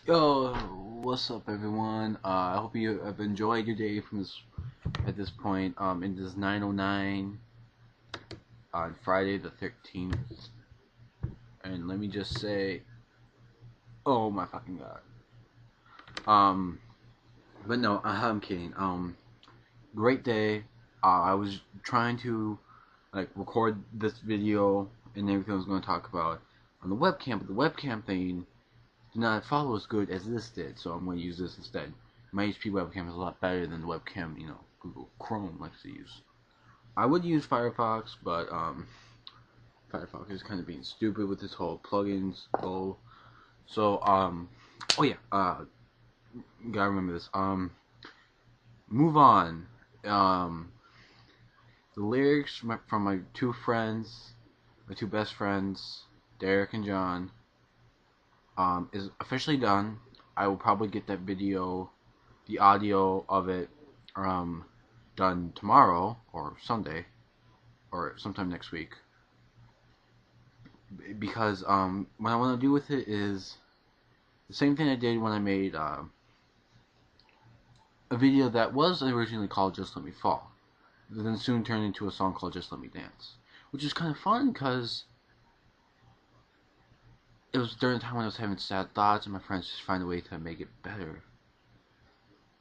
Yo, what's up, everyone? I hope you have enjoyed your day from this at this point. It is 9:09 on Friday the 13th, and let me just say, oh my fucking god. Um, but no, I'm kidding. Great day. I was trying to record this video and everything I was going to talk about on the webcam, but the webcam thing did not follow as good as this did, so I'm going to use this instead. My HP webcam is a lot better than the webcam, Google Chrome likes to use. I would use Firefox, but Firefox is kind of being stupid with this whole plugins goal. So oh yeah, gotta remember this. Move on. Um, the lyrics from my two friends, my two best friends, Derek and John, is officially done. I will probably get that video, the audio of it, um, done tomorrow or Sunday or sometime next week. Because what I want to do with it is the same thing I did when I made a video that was originally called "Just Let Me Fall," but then soon turned into a song called "Just Let Me Dance," which is kind of fun because it was during a time when I was having sad thoughts and my friends just find a way to make it better.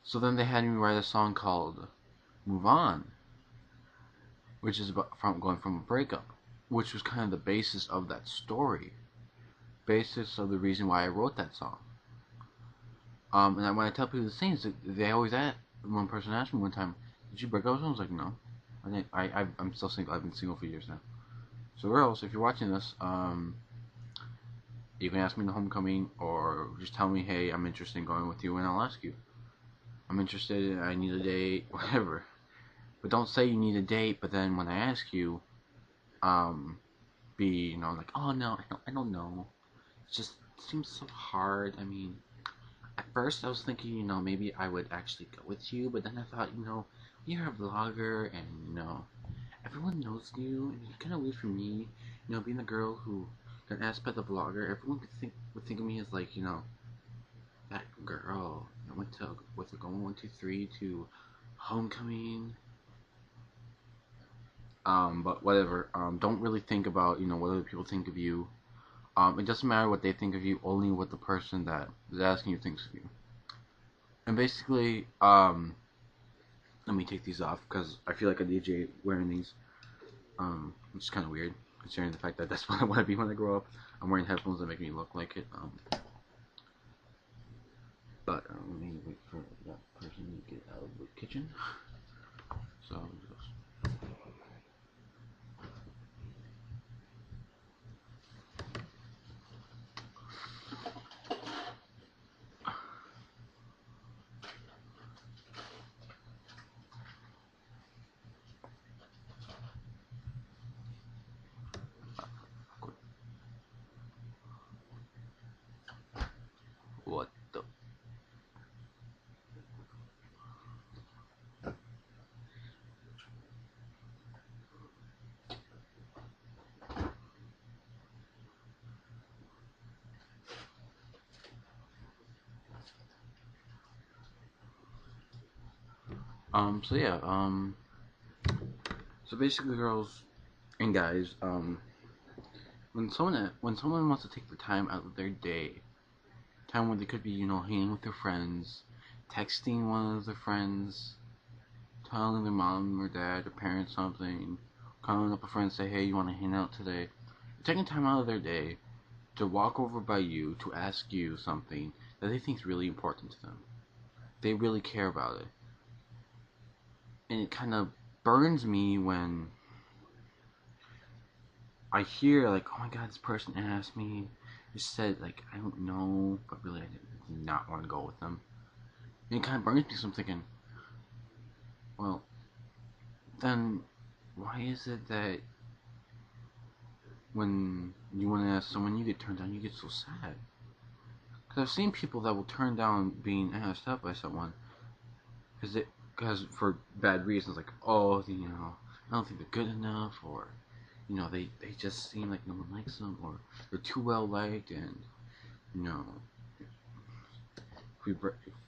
So then they had me write a song called "Move On," which is about going from a breakup, which was kind of the basis of that story, basis of the reason why I wrote that song. And when I tell people the things, they always ask. One person asked me one time, "Did you break up with someone?" I was like, "No, I didn't. I'm still single. I've been single for years now." So, girls, if you're watching this, you can ask me in the homecoming, or just tell me, "Hey, I'm interested in going with you," and I'll ask you. I'm interested. I need a date, whatever. But don't say you need a date. But then when I ask you, um, be like, "Oh no, I don't know. It seems so hard. I mean." At first, I was thinking, maybe I would actually go with you, but then I thought, you're a vlogger, and everyone knows you, and it's kind of weird for me, being the girl who got asked by the vlogger. Everyone would think of me as like, that girl that went to going 123 to homecoming. But whatever. Don't really think about what other people think of you. It doesn't matter what they think of you, only what the person that is asking you thinks of you. And basically, let me take these off because I feel like a DJ wearing these, which is kind of weird considering the fact that that's what I want to be when I grow up. I'm wearing headphones that make me look like it. But let me wait for that person to get out of the kitchen. So what the? So yeah. So basically, girls and guys, when someone wants to take the time out of their day, time when they could be hanging with their friends, texting one of their friends, telling their mom or dad or parents something, calling up a friend and say, "Hey, you want to hang out today?" They're taking time out of their day to walk over by you to ask you something that they think is really important to them. They really care about it. And it kind of burns me when I hear, like, "Oh my god, this person asked me." Just said, like, "I don't know," but really I did not want to go with them. And it kind of burns me because I'm thinking, well, then why is it that when you want to ask someone you get turned down, you get so sad? Because I've seen people that will turn down being asked out by someone because for bad reasons, like, oh, I don't think they're good enough, or they just seem like no one likes them, or they're too well liked, and you know if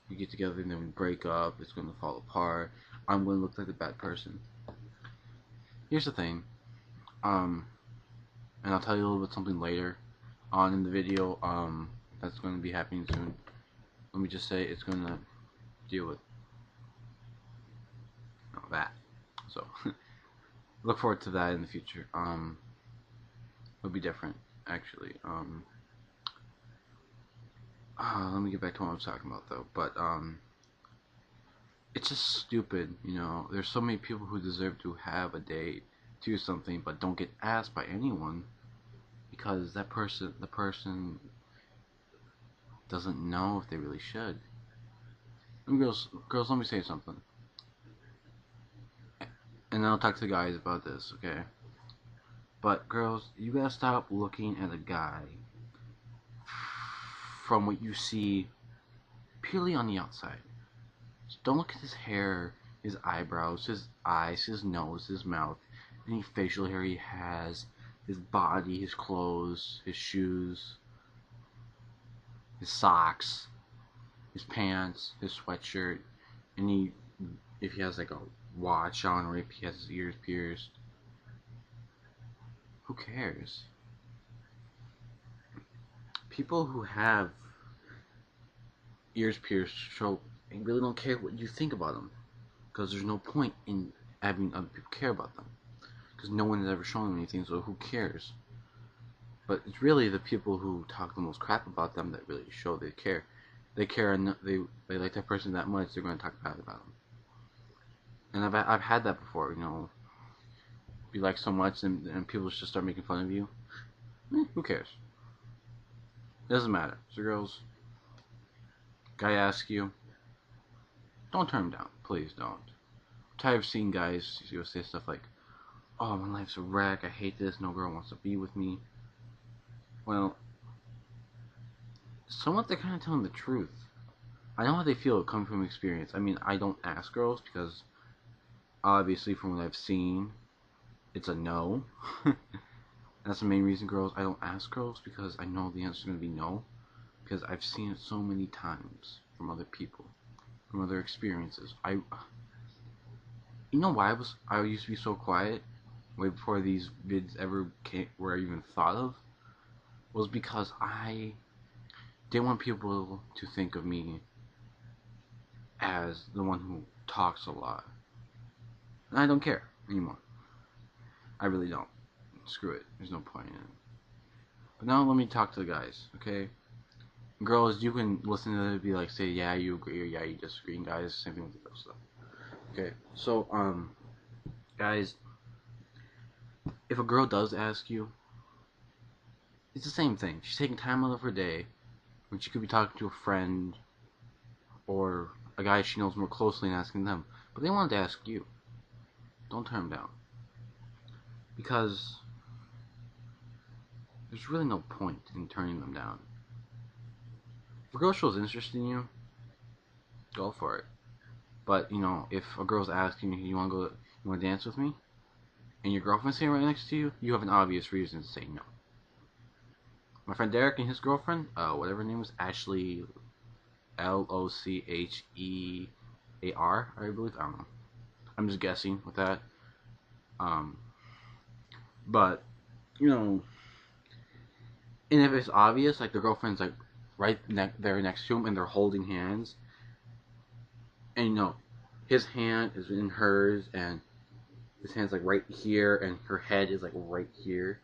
we get together and then we break up, it's gonna fall apart. I'm gonna look like the bad person. Here's the thing, and I'll tell you a little bit something later on in the video. That's gonna be happening soon. Let me just say it's gonna deal with that. So look forward to that in the future. It'll be different actually. Let me get back to what I was talking about though. But it's just stupid, you know. There's so many people who deserve to have a date, do something, but don't get asked by anyone because the person doesn't know if they really should. And girls, let me say something, and then I'll talk to the guys about this, okay? But girls, you gotta stop looking at a guy from what you see purely on the outside. So don't look at his hair, his eyebrows, his eyes, his nose, his mouth, any facial hair he has, his body, his clothes, his shoes, his socks, his pants, his sweatshirt, any if he has like a watch on or if he has his ears pierced. Who cares? People who have ears pierced show they really don't care what you think about them because there's no point in having other people care about them because no one has ever shown them anything, so who cares? But it's really the people who talk the most crap about them that really show they care. They care and they like that person that much, they're going to talk bad about them. And I've had that before, you know. You like so much and people just start making fun of you. Who cares? It doesn't matter. So girls, guy asks you, don't turn him down. Please don't. I'm tired of seeing guys say stuff like, oh, my life's a wreck, I hate this, no girl wants to be with me. Well, somewhat they're kind of telling the truth. I know how they feel coming from experience. I mean, I don't ask girls because obviously from what I've seen, it's a no. That's the main reason, girls. I don't ask girls because I know the answer's going to be no. Because I've seen it so many times from other people, from other experiences. You know why I used to be so quiet way before these vids ever were even thought of? Was because I didn't want people to think of me as the one who talks a lot. And I don't care anymore. I really don't. Screw it. There's no point in it. But now let me talk to the guys, okay? Girls, you can listen to it and be like, say, yeah, you agree or yeah, you disagree. And guys, same thing with the girls stuff. Okay, so, guys, if a girl does ask you, it's the same thing. She's taking time out of her day when she could be talking to a friend or a guy she knows more closely and asking them. But they wanted to ask you. Don't turn them down. Because there's really no point in turning them down. If a girl shows interest in you, go for it. But, you know, if a girl's asking you, you want to dance with me? And your girlfriend's sitting right next to you, you have an obvious reason to say no. My friend Derek and his girlfriend, whatever her name was, Ashley, Lochear, I believe. I don't know. I'm just guessing with that. But, you know, and if it's obvious, like the girlfriend's like right there next to him and they're holding hands, and you know, his hand is in hers and his hand's like right here and her head is like right here,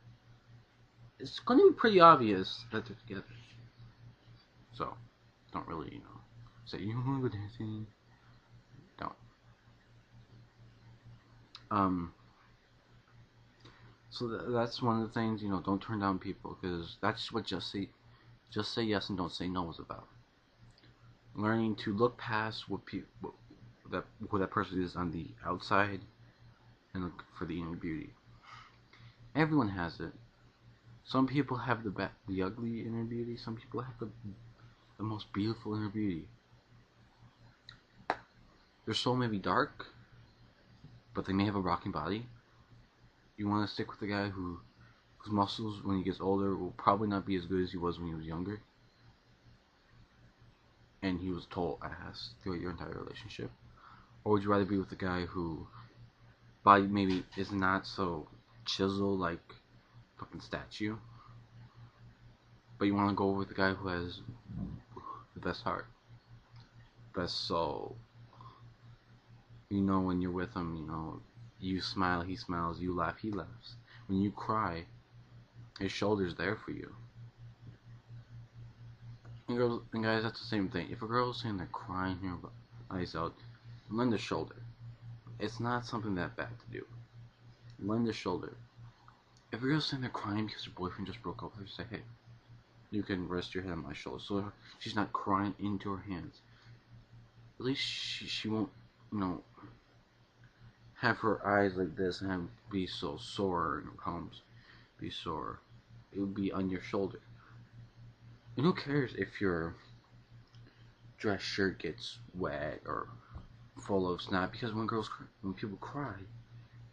it's going to be pretty obvious that they're together. So, don't really, you know, say, you want to go dancing? Don't. So that's one of the things, you know, don't turn down people, because that's what just say yes and don't say no is about. Learning to look past what that person is on the outside and look for the inner beauty. Everyone has it. Some people have the ugly inner beauty. Some people have the most beautiful inner beauty. Their soul may be dark, but they may have a rocking body. You want to stick with the guy whose muscles, when he gets older, will probably not be as good as he was when he was younger. and he was told ass throughout your entire relationship? Or would you rather be with a guy who body maybe is not so chiseled like fucking statue, but you want to go with the guy who has the best heart, best soul? You know, when you're with him, you know, you smile, he smiles, you laugh, he laughs. When you cry, his shoulder's there for you. And girls and guys, that's the same thing. If a girl's saying they're crying her eyes out, lend a shoulder. It's not something that bad to do. Lend a shoulder. If a girl's saying they're crying because her boyfriend just broke up with her, say, hey, you can rest your head on my shoulder, so she's not crying into her hands. At least she won't, you know, have her eyes like this and have be so sore and her palms be sore. It would be on your shoulder. And who cares if your dress shirt gets wet or full of snot? Because when people cry,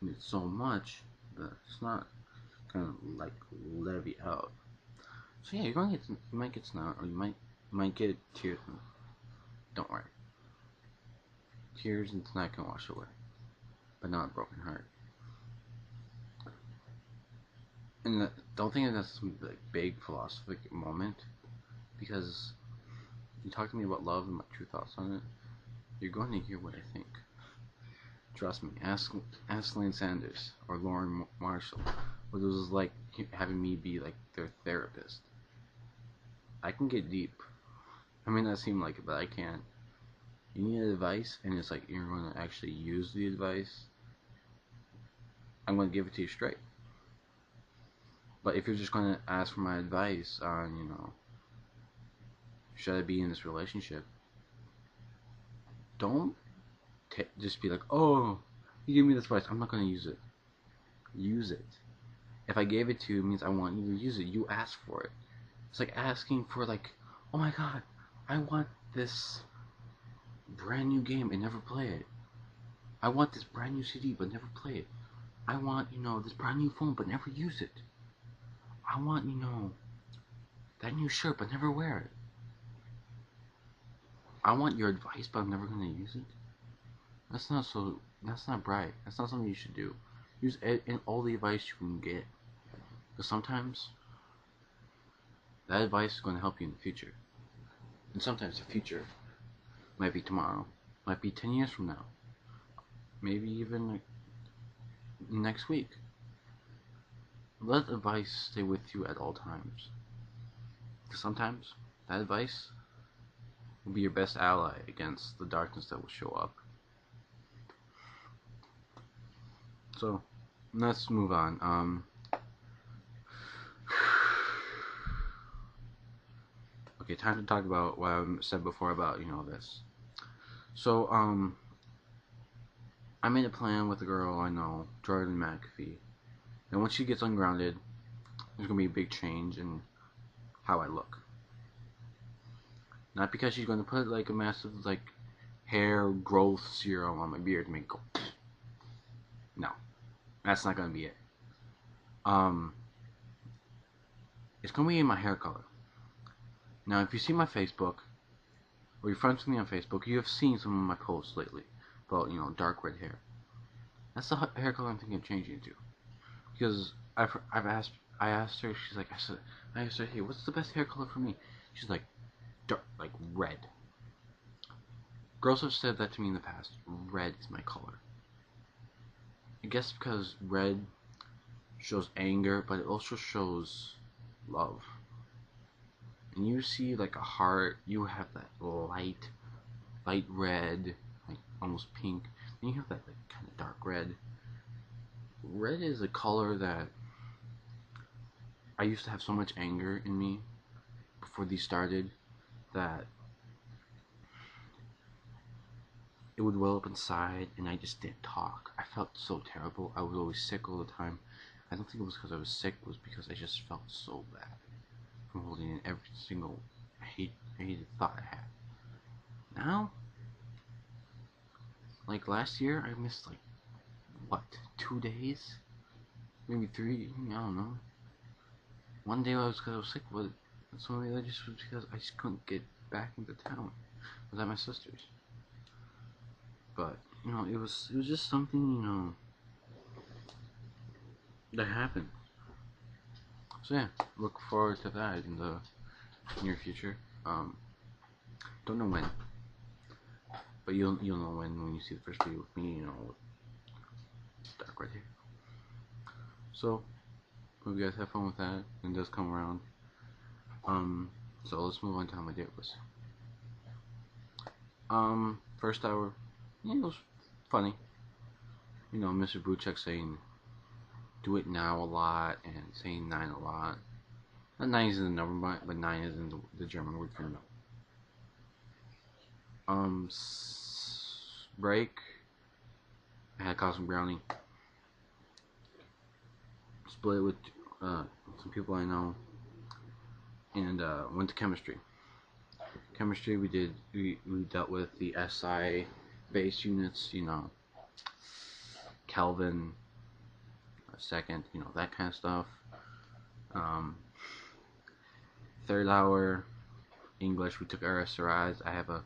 and it's so much that it's not gonna like levy out. So yeah, you might get snot, or you might get tears. Don't worry, tears and snot can wash away, but not a broken heart. And don't think that's some like big philosophical moment, because you talk to me about love and my true thoughts on it, you're going to hear what I think. Trust me. Ask Lane Sanders or Lauren Marshall what it was like having me be like their therapist. I can get deep. I may not seem like it, but I can. You need advice, and it's like you're going to actually use the advice. I'm going to give it to you straight. But if you're just going to ask for my advice on, you know, should I be in this relationship, don't just be like, oh, you give me this advice, I'm not going to use it. Use it. If I gave it to you, it means I want you to use it. You asked for it. It's like asking for like, oh my god, I want this brand new game and never play it. I want this brand new CD but never play it. I want, you know, this brand new phone but never use it. I want, you know, that new shirt but never wear it. I want your advice but I'm never gonna use it. That's not bright. That's not something you should do. Use all the advice you can get. Because sometimes that advice is going to help you in the future. And sometimes the future might be tomorrow, might be 10 years from now, maybe even like next week. Let advice stay with you at all times. Because sometimes that advice will be your best ally against the darkness that will show up. So, let's move on. Okay, time to talk about what I said before about, you know, this. So, I made a plan with a girl I know, Jordan McAfee. And once she gets ungrounded, there's gonna be a big change in how I look. Not because she's gonna put like a massive like hair growth serum on my beard to make it go. No, that's not gonna be it. It's gonna be in my hair color. Now, if you see my Facebook, or you're friends with me on Facebook, you have seen some of my posts lately about, you know, dark red hair. That's the hair color I'm thinking of changing to. Because I asked her, I asked her, hey, what's the best hair color for me? She's like, dark, like red. Girls have said that to me in the past. Red is my color. I guess because red shows anger, but it also shows love. And you see like a heart, you have that light red, like almost pink. Then you have that like kind of dark red. Red is a color that I used to have so much anger in me before these started that it would well up inside and I just didn't talk. I felt so terrible. I was always sick all the time. I don't think it was because I was sick, it was because I just felt so bad from holding in every single hated thought I had. Now, like last year, I missed like, what, 2 days? Maybe 3, I don't know. One day I was because I was sick, but some of the other just was because I just couldn't get back into town. was at my sister's. But you know, it was just something, you know, that happened. So yeah, look forward to that in the near future. Don't know when, but you'll know when you see the first video with me. You know, dark right here. So hope you guys have fun with that. When it does come around. So let's move on to how my day was. First hour, yeah, it was funny. You know, Mr. Buchek saying "do it now" a lot and saying 9 a lot. Not 9 is in the number, but 9 is in the German word for no. Break. I had cosmic brownie. Split it with some people I know, and went to chemistry. Chemistry, we dealt with the SI base units, you know, Kelvin, second, you know, that kind of stuff. Third hour, English, we took RSRIs. I have a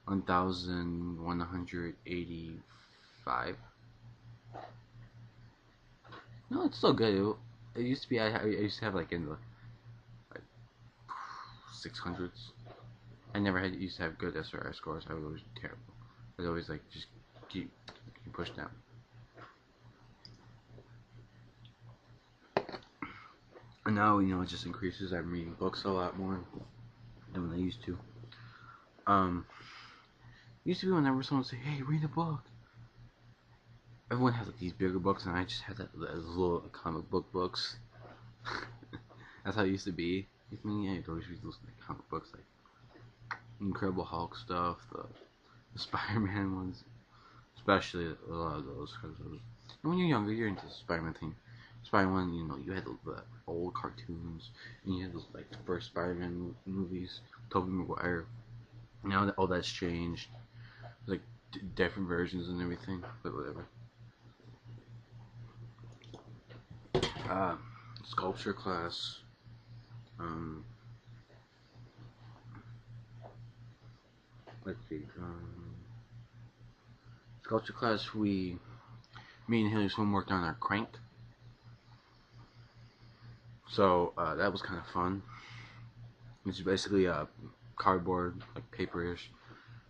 1185. No, it's still good. It used to be, I used to have like in the like 600s. I never used to have good SRI scores. I was always terrible. I was always like just keep pushed down. And now, you know, it just increases. I'm reading books a lot more than when I used to. Used to be whenever someone would say, "Hey, read a book," everyone has like these bigger books, and I just had those little comic book books. That's how it used to be with me. I'd always read those like, comic books, like Incredible Hulk stuff, the Spider-Man ones, especially a lot of those. Cause those, and when you're younger, you're into the Spider-Man thing. Spider-Man, you know, you had the old cartoons, and you had those like the first Spider-Man movies, Tobey Maguire. Now that all that's changed, like different versions and everything, but whatever. Sculpture class. Let's see. Sculpture class. Me and Haley Swim worked on our crank. So that was kind of fun. It's basically a cardboard, like paperish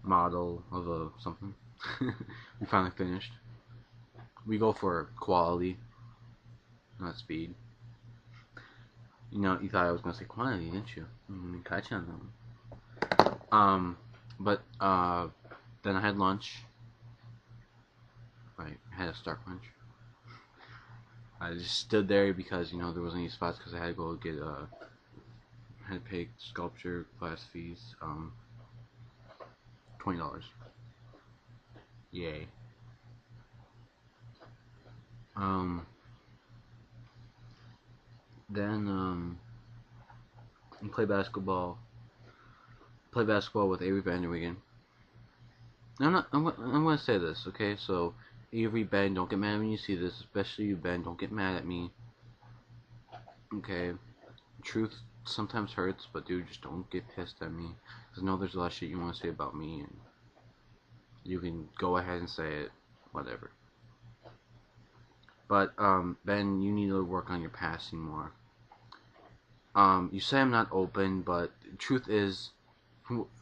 model of a something. We finally finished. We go for quality, not speed. You know, you thought I was gonna say quantity, didn't you? Catch on that one. But then I had lunch. I had a start lunch. I just stood there because, you know, there wasn't any spots because I had to go get I had to pay sculpture class fees, $20. Yay. Then you play basketball. Play basketball with Avery Vanderwegen. I'm gonna say this, okay? So Avery, Ben, don't get mad when you see this, especially you, Ben. Don't get mad at me. Okay, truth sometimes hurts, but dude, just don't get pissed at me. Cause I know there's a lot of shit you want to say about me, and you can go ahead and say it, whatever. But Ben, you need to work on your passing more. You say I'm not open, but the truth is,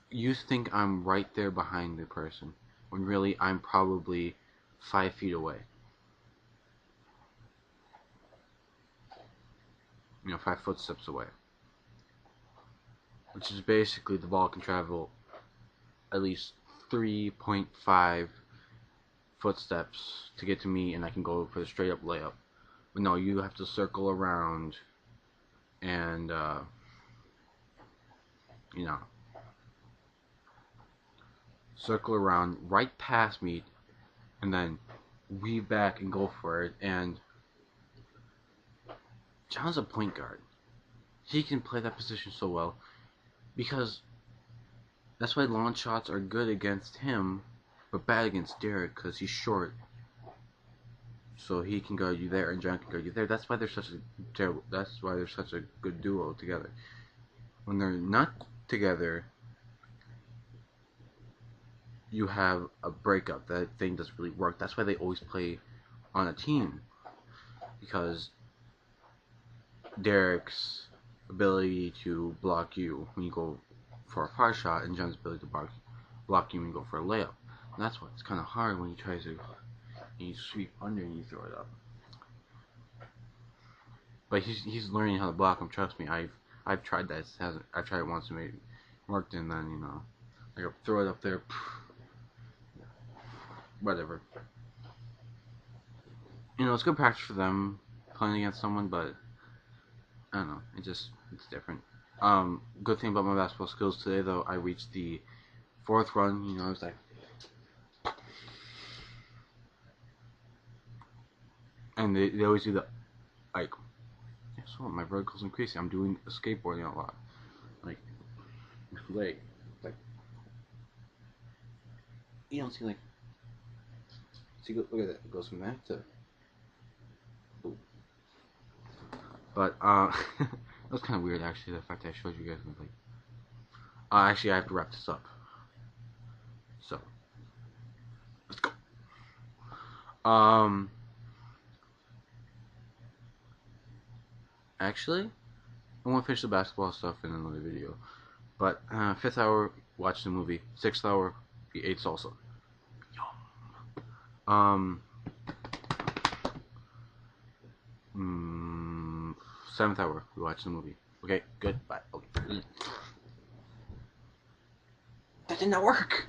you think I'm right there behind the person, when really I'm probably 5 feet away. You know, 5 footsteps away. Which is basically the ball can travel at least 3.5 footsteps to get to me, and I can go for the straight up layup. But no, you have to circle around and, you know, circle around right past me and then weave back and go for it. And John's a point guard. He can play that position so well because that's why launch shots are good against him, but bad against Derek because he's short. So he can guard you there, and John can guard you there. That's why they're such a terrible. That's why they're such a good duo together. When they're not together, you have a breakup, that thing doesn't really work. That's why they always play on a team, because Derek's ability to block you when you go for a far shot, and John's ability to block you when you go for a layup. And that's why it's kind of hard when you try to sweep under and you throw it up. But he's learning how to block him. Trust me, I've tried that. I've tried it once and it worked, and then like I'll throw it up there, whatever. It's good practice for them playing against someone, but I don't know. It's different. Good thing about my basketball skills today, though, I reached the fourth run. I was like, and they always do the like. So my vertical's increasing. I'm doing skateboarding a lot. Like, leg, like, see, like, see, look at that. It goes from that to, boom. But that was kind of weird, actually. The fact that I showed you guys, like, actually, I have to wrap this up. So, let's go. Actually, I want to finish the basketball stuff in another video. But 5th hour, watch the movie. 6th hour, we ate salsa. Um, 7th hour, we watch the movie. Okay, good. Bye. Okay. That did not work.